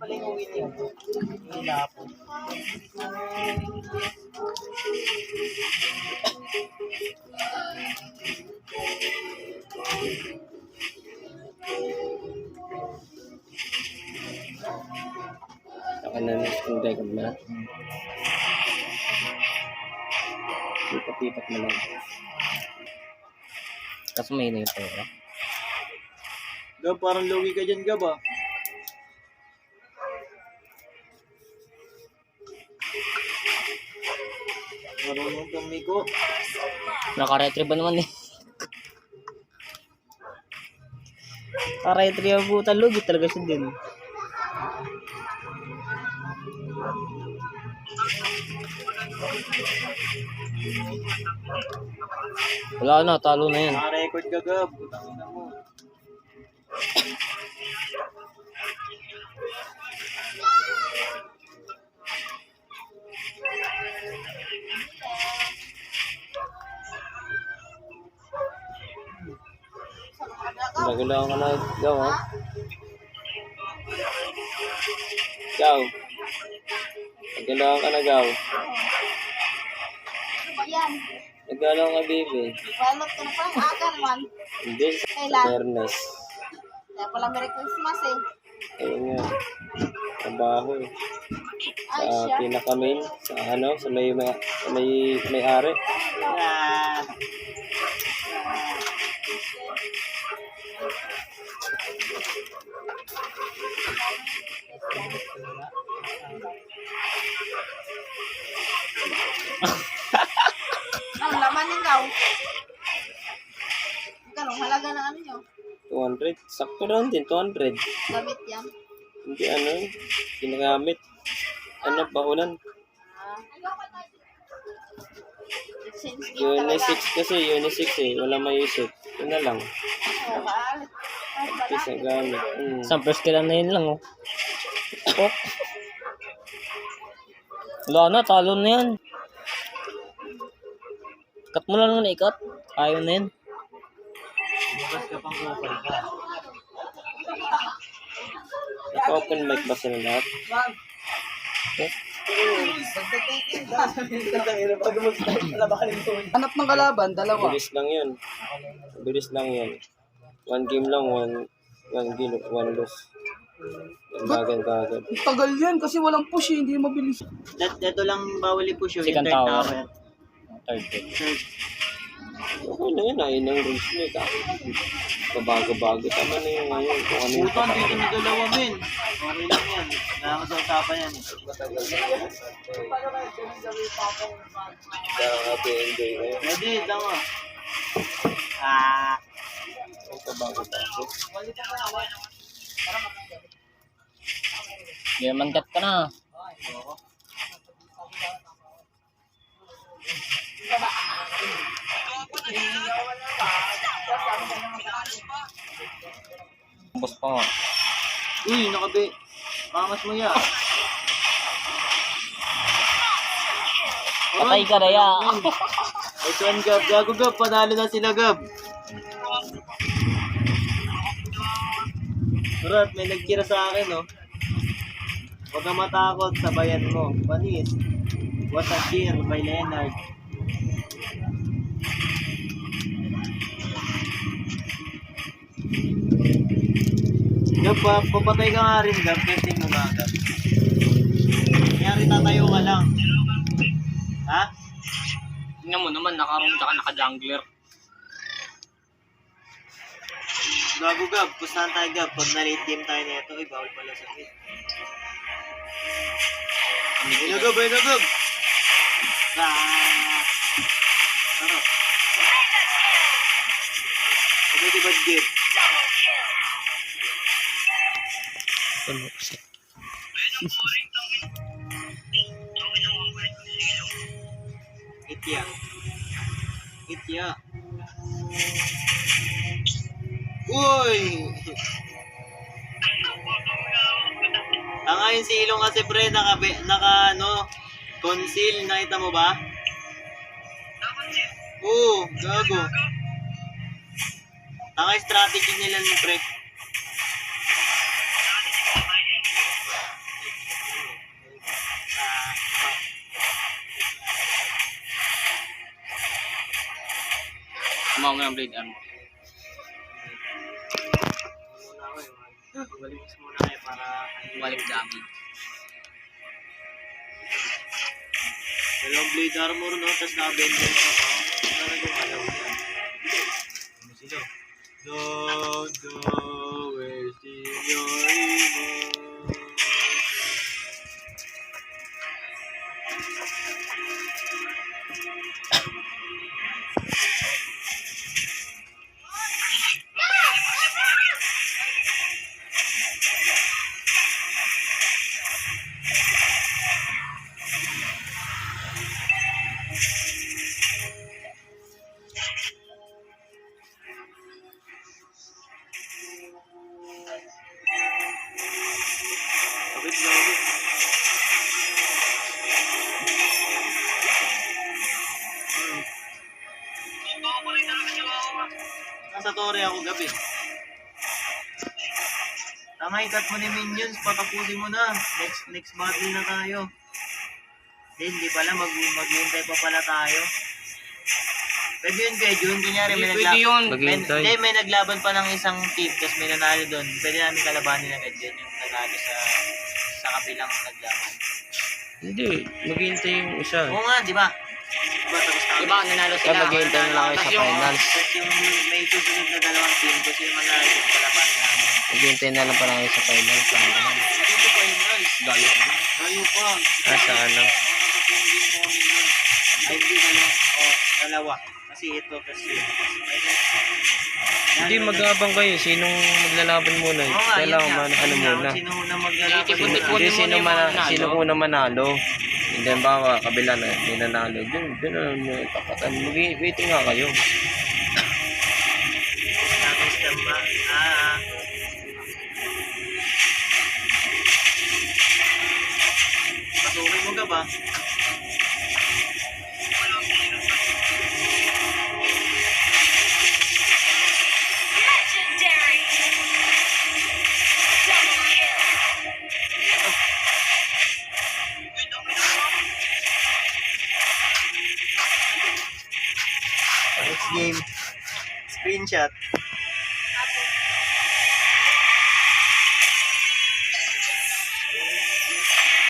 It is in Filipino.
pala yung uwi niyo. Wala po. Saka na yung record mo na. Lipat-lipat mo lang. Kaso may na yung pera. Gab, parang lugi ka dyan, Gab, ah. Marunong kang Miko. Naka-retrieve ba naman eh? Naka-retrieve po lugi talaga siya din. Wala na, talo na yan. Naka-record ka, Gab. Putangina mo. Nagulaw ka na, Gaw, ha? Gaw. Nagulaw ka na, Gaw. Ano ba yan? Nagulaw ka, baby. Balot ka na parang aga naman. Hindi. Kailan? Fairness. Kaya pala Merry Christmas eh. Ayun nga. Trabaho eh. Ay, Sa siya. pinaka-main. Sa ano, sa may-ari. Ah. Ang laman din daw. Magkano halaga ng ano nyo? 200. Sakto lang din, 200. Gamit yan. Hindi ano, ginagamit. Ano, bahunan. Exchange gift talaga. Unisex kasi, unisex eh. Wala maisip. Yun na lang. Oo, maalit. Ay, Kasi balakid. gamit. Sampers kailan na yun lang oh. Oh. Wala na, talo na yan. Cut mo lang na ikat. Ayaw na yan. Bukas ka pang kupal ka. Naka-open mic ba sila lahat? Okay. Hanap ng kalaban, dalawa. Bilis lang yun. Bilis lang yan. One game lang, one loss. Bagan ka agad. Tagal yan kasi walang push eh, hindi mabilis. Ito lang bawal i-push yun. Second third tower. tower. Third game. Third. Okay na yun, ayun ang rules mo eh. Babago-bago. Tama na yung ngayon. Kung ano yung Putan, dito na dalawa, men. Okay lang yan. Kailangan sa usapan yan eh. Nakaka-enjoy ngayon. Ready, tama. Ah. Babago-bago. German cut ka na. Boss pa nga. Uy, nakabe. Pangas mo ya. Patay ka na ya. Ito ang Gab. Gago Gab. Panalo na sila Gab. Murat, may nagkira sa akin, oh. Huwag kang matakot, sabayan mo. Panis. What a cheer by Leonard. Gab, papatay ka nga rin, Gab. Testing mo nga, Gab. Kaya tatayo ka lang. Ha? Tingnan mo naman, naka-room tsaka naka-jungler. Gago Gab, pustahan tayo Gab. Pag na-late game tayo na ito, bawal pala sa mid. Ayun na Gab, ayun na Gab. Sarap. Ano di bad game? Itya. Itya. Uy! Tanga yung silong kasi pre, naka ano, conceal, nakita mo ba? Oo, gago. Tanga yung strategy nila ni pre. Kumawa mo ng blade armor. Muna ako eh. Balimus muna kayo para Balik damage. dalawang blade armor, no? Tapos naka-vengeance pa pa. Talagang alaw yan. Ano sila? Don't go wasting your emotions. Kapit lagi. Nasa tore ako gabi. Tama, ikat mo ni minions, patapusin mo na. Next battle na tayo. Hindi pala, maghihintay pa pala tayo. Pwede yun kay Jun, kunyari may Pwede yun. Maghihintay. may naglaban pa ng isang team, tapos may nanalo doon. Pwede namin kalabanin agad yun, yung nanalo sa kabilang naglaban. Hindi, maghihintay yung isa. Oo nga, di ba? Diba, tapos tayo. Diba, nanalo Kaya maghihintay na lang kayo sa Tapos yung- finals. Tapos yung may susunod na dalawang team, kasi yung manalo yung kalabanin namin. Maghihintay na lang pala kayo sa finals. Dito pa yung guys. Gayo. Layo pa. Sa ano? Ay, hindi dalawa. Kasi ito, kasi yun. Hindi, mag-aabang kayo. Sinong maglalaban muna? Oo nga, Kailangan yun nga. ano Yun nga, muna. Sino na maglalaban Hindi, muna. sino una manalo. And then bawa, kabila na, may nanalo. Dun na mo tapatan. Waiting nga kayo. Tapos tamba. Pasukin mo ka ba? Legendary! Double kill! Next game. Screenshot.